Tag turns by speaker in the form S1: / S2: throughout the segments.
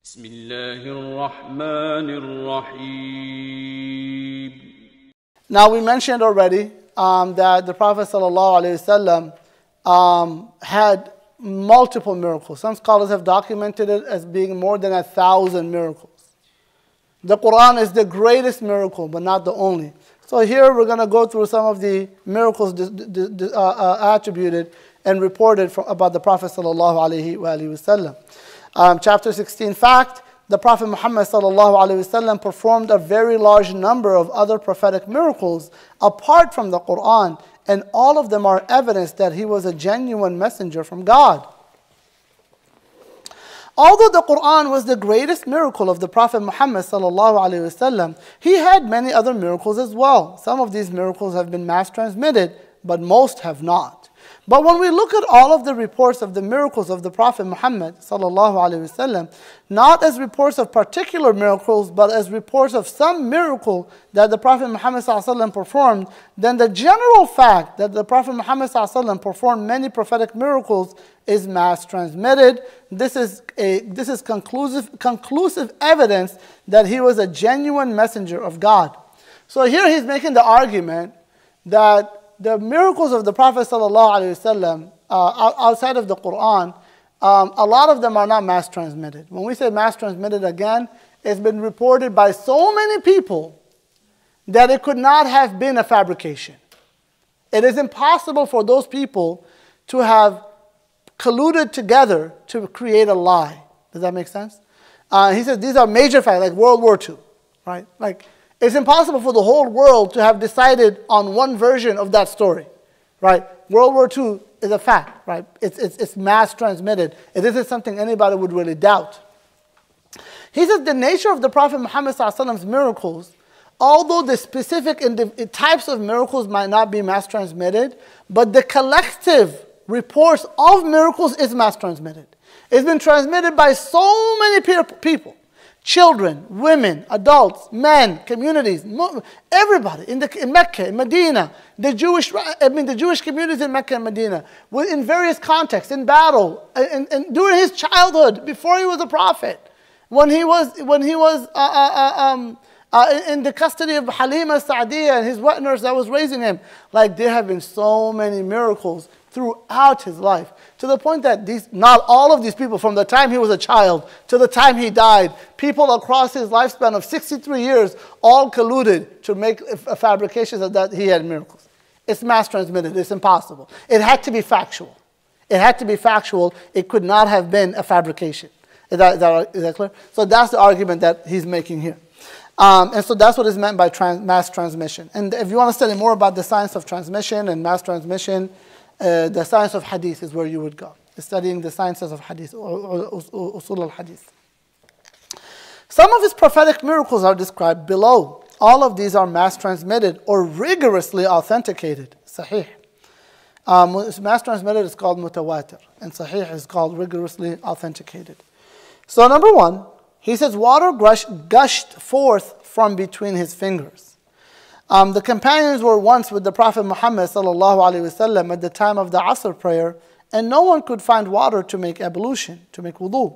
S1: بسم الله الرحمن الرحيم.
S2: Now we mentioned already that the Prophet ﷺ had multiple miracles. Some scholars have documented it as being more than 1,000 miracles. The Quran is the greatest miracle, but not the only. So here we're going to go through some of the miracles attributed and reported about the Prophet ﷺ. Chapter 16, fact, the Prophet Muhammad ﷺ performed a very large number of other prophetic miracles apart from the Quran, and all of them are evidence that he was a genuine messenger from God. Although the Quran was the greatest miracle of the Prophet Muhammad ﷺ, he had many other miracles as well. Some of these miracles have been mass transmitted, but most have not. But when we look at all of the reports of the miracles of the Prophet Muhammad ﷺ, not as reports of particular miracles, but as reports of some miracle that the Prophet Muhammad ﷺ performed, then the general fact that the Prophet Muhammad ﷺ performed many prophetic miracles is mass transmitted. This is conclusive evidence that he was a genuine messenger of God. So here he's making the argument that the miracles of the Prophet ﷺ, outside of the Quran, a lot of them are not mass transmitted. When we say mass transmitted, again, it's been reported by so many people that it could not have been a fabrication. It is impossible for those people to have colluded together to create a lie. Does that make sense? He says these are major facts, like World War II, right? Like, it's impossible for the whole world to have decided on one version of that story, right? World War II is a fact, right? It's mass transmitted. It isn't something anybody would really doubt. He says the nature of the Prophet Muhammad ﷺ's miracles, although the specific types of miracles might not be mass transmitted, but the collective reports of miracles is mass transmitted. It's been transmitted by so many people. Children, women, adults, men, communities, everybody in Mecca, in Medina, the Jewish communities in Mecca and Medina, in various contexts, in battle, and during his childhood, before he was a prophet, when he was in the custody of Halima Sa'diyah and his wet nurse that was raising him. Like, there have been so many miracles throughout his life, to the point that not all of these people, from the time he was a child to the time he died, people across his lifespan of 63 years, all colluded to make fabrications of that he had miracles. It's mass transmitted. It's impossible. It had to be factual. It had to be factual. It could not have been a fabrication. Is that clear? So that's the argument that he's making here. And so that's what is meant by mass transmission. And if you want to study more about the science of transmission and mass transmission, the science of hadith is where you would go, studying the sciences of hadith, or usul al-hadith. Some of his prophetic miracles are described below. All of these are mass transmitted or rigorously authenticated. Sahih. Mass transmitted is called mutawatir, and sahih is called rigorously authenticated. So number one, he says water gushed forth from between his fingers. The companions were once with the Prophet Muhammad ﷺ at the time of the Asr prayer, and no one could find water to make ablution, to make wudu.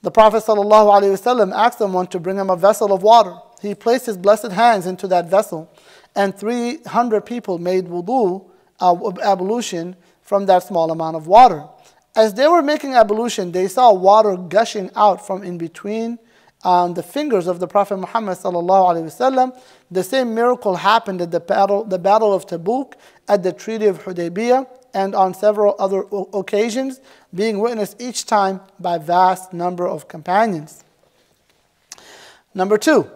S2: The Prophet ﷺ asked someone to bring him a vessel of water. He placed his blessed hands into that vessel, and 300 people made wudu, ablution, from that small amount of water. As they were making ablution, they saw water gushing out from in between the fingers of the Prophet Muhammad ﷺ. The same miracle happened at the battle of Tabuk, at the Treaty of Hudaybiyah, and on several other occasions, being witnessed each time by a vast number of companions. Number two,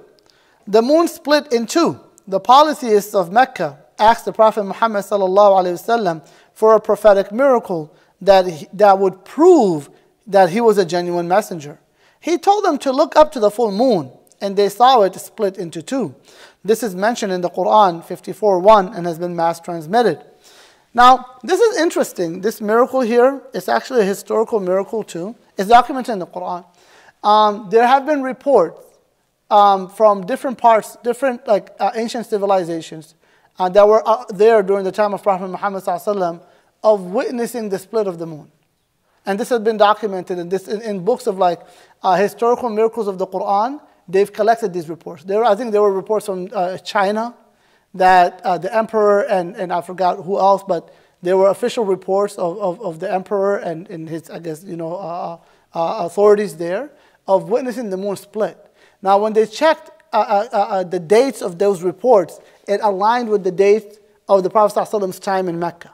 S2: the moon split in two. The polytheists of Mecca asked the Prophet Muhammad ﷺ for a prophetic miracle that would prove that he was a genuine messenger. He told them to look up to the full moon, and they saw it split into two. This is mentioned in the Quran 54:1 and has been mass transmitted. Now, this is interesting. This miracle here is actually a historical miracle too. It's documented in the Quran. There have been reports from different parts, ancient civilizations that were there during the time of Prophet Muhammad ﷺ, of witnessing the split of the moon. And this has been documented in books of like historical miracles of the Quran. They've collected these reports. I think there were reports from China that the emperor and I forgot who else, but there were official reports of the emperor and his, I guess, authorities there of witnessing the moon split. Now, when they checked the dates of those reports, it aligned with the date of the Prophet ﷺ's time in Mecca.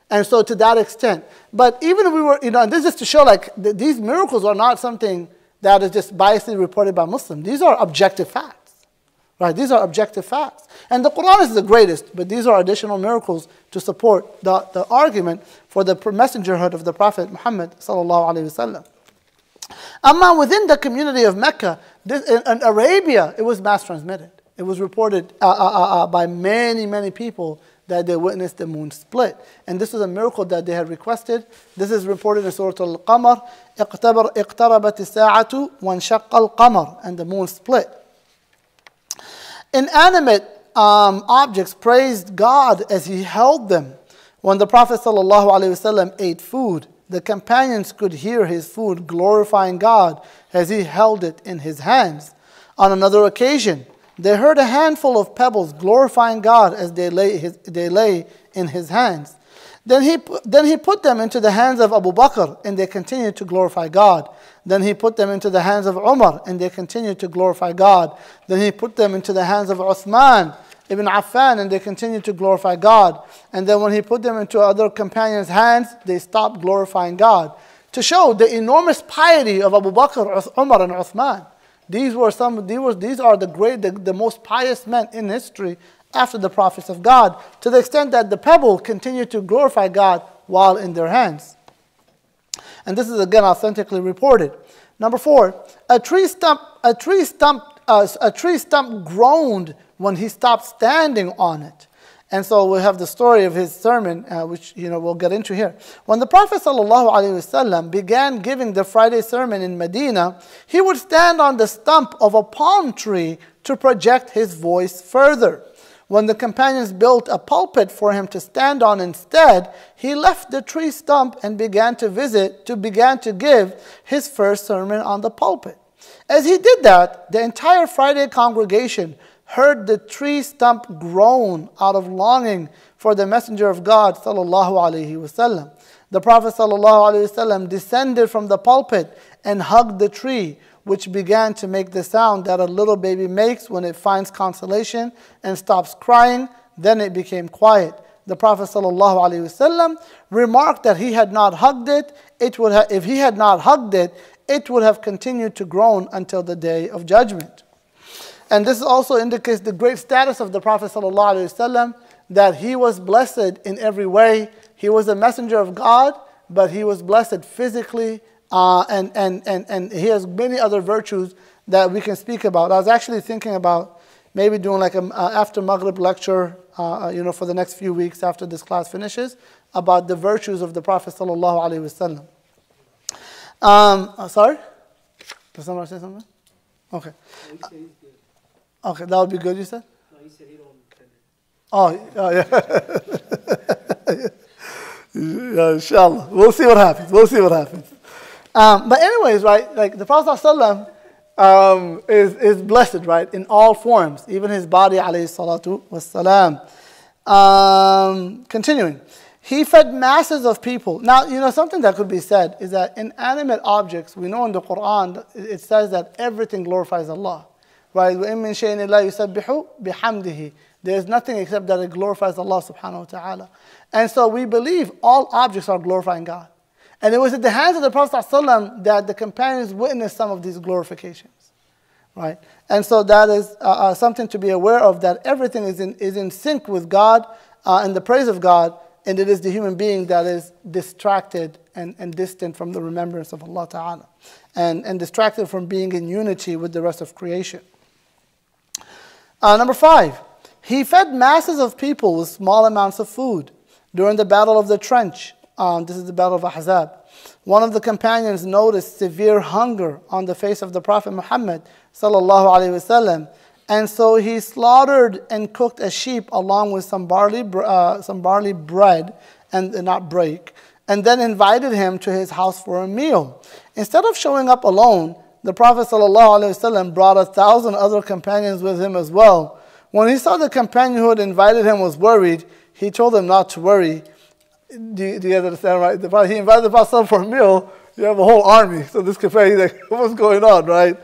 S2: And so to that extent. But even if we were, and this is to show like these miracles are not something that is just biasly reported by Muslims. These are objective facts, right? These are objective facts. And the Quran is the greatest, but these are additional miracles to support the argument for the messengerhood of the Prophet Muhammad sallallahu alaihi wasallam. Within the community of Mecca, in Arabia, it was mass transmitted. It was reported by many, many people that they witnessed the moon split. And this is a miracle that they had requested. This is reported in Surah Al-Qamar. اقتربت الساعة وانشق القمر. And the moon split. Inanimate objects praised God as he held them. When the Prophet ﷺ ate food, the companions could hear his food glorifying God as he held it in his hands. On another occasion, they heard a handful of pebbles glorifying God as they lay in his hands. Then he put them into the hands of Abu Bakr, and they continued to glorify God. Then he put them into the hands of Umar, and they continued to glorify God. Then he put them into the hands of Uthman ibn Affan, and they continued to glorify God. And then when he put them into other companions' hands, they stopped glorifying God. To show the enormous piety of Abu Bakr, Umar, and Uthman. These are the most pious men in history after the prophets of God, to the extent that the pebble continued to glorify God while in their hands. And this is again authentically reported. Number 4, a tree stump groaned when he stopped standing on it. And so we have the story of his sermon, which we'll get into here. When the Prophet ﷺ began giving the Friday sermon in Medina, he would stand on the stump of a palm tree to project his voice further. When the companions built a pulpit for him to stand on instead, he left the tree stump and began to give his first sermon on the pulpit. As he did that, the entire Friday congregation heard the tree stump groan out of longing for the Messenger of God sallallahu alaihi wasallam. The Prophet sallallahu alaihi wasallam descended from the pulpit and hugged the tree, which began to make the sound that a little baby makes when it finds consolation and stops crying. Then it became quiet. The Prophet sallallahu alaihi wasallam remarked that he had not hugged it. If he had not hugged it, it would have continued to groan until the day of judgment. And this also indicates the great status of the Prophet ﷺ, that he was blessed in every way. He was a messenger of God, but he was blessed physically, and he has many other virtues that we can speak about. I was actually thinking about maybe doing like an after Maghrib lecture, for the next few weeks after this class finishes, about the virtues of the Prophet ﷺ. Sorry? Did someone say something? Okay. Okay, that would be good, you said?
S3: No, he said he don't intend it.
S2: Yeah. Yeah, inshallah. We'll see what happens. But anyways, right, like the Prophet ﷺ is blessed, right, in all forms, even his body, alayhi salatu wassalam. Continuing. He fed masses of people. Now, something that could be said is that inanimate objects, we know in the Quran, it says that everything glorifies Allah. Right? وَإِن مِّن شَيْءٍ إِلَّا يُسَبِّحُ بِحَمْدِهِ. There is nothing except that it glorifies Allah subhanahu wa ta'ala. And so we believe all objects are glorifying God. And it was at the hands of the Prophet ﷺ that the companions witnessed some of these glorifications. Right? And so that is something to be aware of, that everything is in sync with God and the praise of God, and it is the human being that is distracted and distant from the remembrance of Allah ta'ala, and distracted from being in unity with the rest of creation. Number 5, he fed masses of people with small amounts of food. During the Battle of the Trench, this is the Battle of Ahzab, one of the companions noticed severe hunger on the face of the Prophet Muhammad sallallahu alaihi wasallam, and so he slaughtered and cooked a sheep along with some barley bread, and not break, and then invited him to his house for a meal. Instead of showing up alone, the Prophet ﷺ brought 1,000 other companions with him as well. When he saw the companion who had invited him was worried, he told him not to worry. Do you guys understand, right? He invited the Prophet for a meal. You have a whole army. So this companion, he's like, what's going on, right?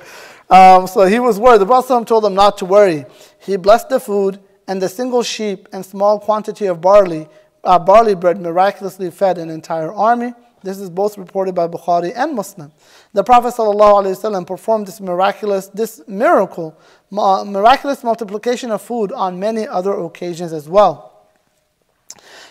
S2: So he was worried. The Prophet told him not to worry. He blessed the food, and the single sheep and small quantity of barley bread miraculously fed an entire army. This is both reported by Bukhari and Muslim. The Prophet ﷺ performed this miraculous multiplication of food on many other occasions as well.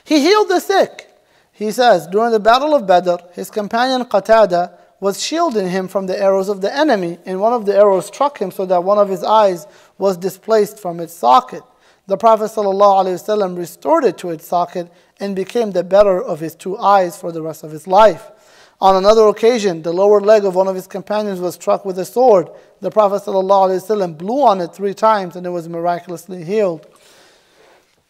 S2: He healed the sick. He says, during the battle of Badr, his companion Qatada was shielding him from the arrows of the enemy, and one of the arrows struck him so that one of his eyes was displaced from its socket. The Prophet ﷺ restored it to its socket and became the better of his two eyes for the rest of his life. On another occasion, the lower leg of one of his companions was struck with a sword. The Prophet ﷺ blew on it 3 times and it was miraculously healed.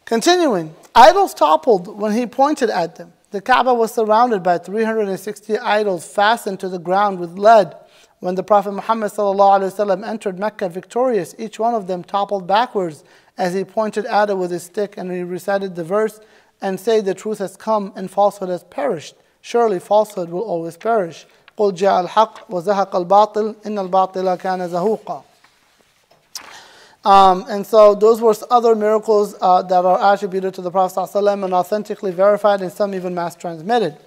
S2: Continuing, idols toppled when he pointed at them. The Kaaba was surrounded by 360 idols fastened to the ground with lead. When the Prophet Muhammad ﷺ entered Mecca victorious, each one of them toppled backwards as he pointed at it with his stick, and he recited the verse, and say the truth has come and falsehood has perished. Surely falsehood will always perish. قُلْ جَاءَ الْحَقِّ وَزَهَقَ الْبَاطِلِ إِنَّ الْبَاطِلَ كَانَ زَهُوقًا. And so those were other miracles that are attributed to the Prophet ﷺ and authentically verified, and some even mass transmitted.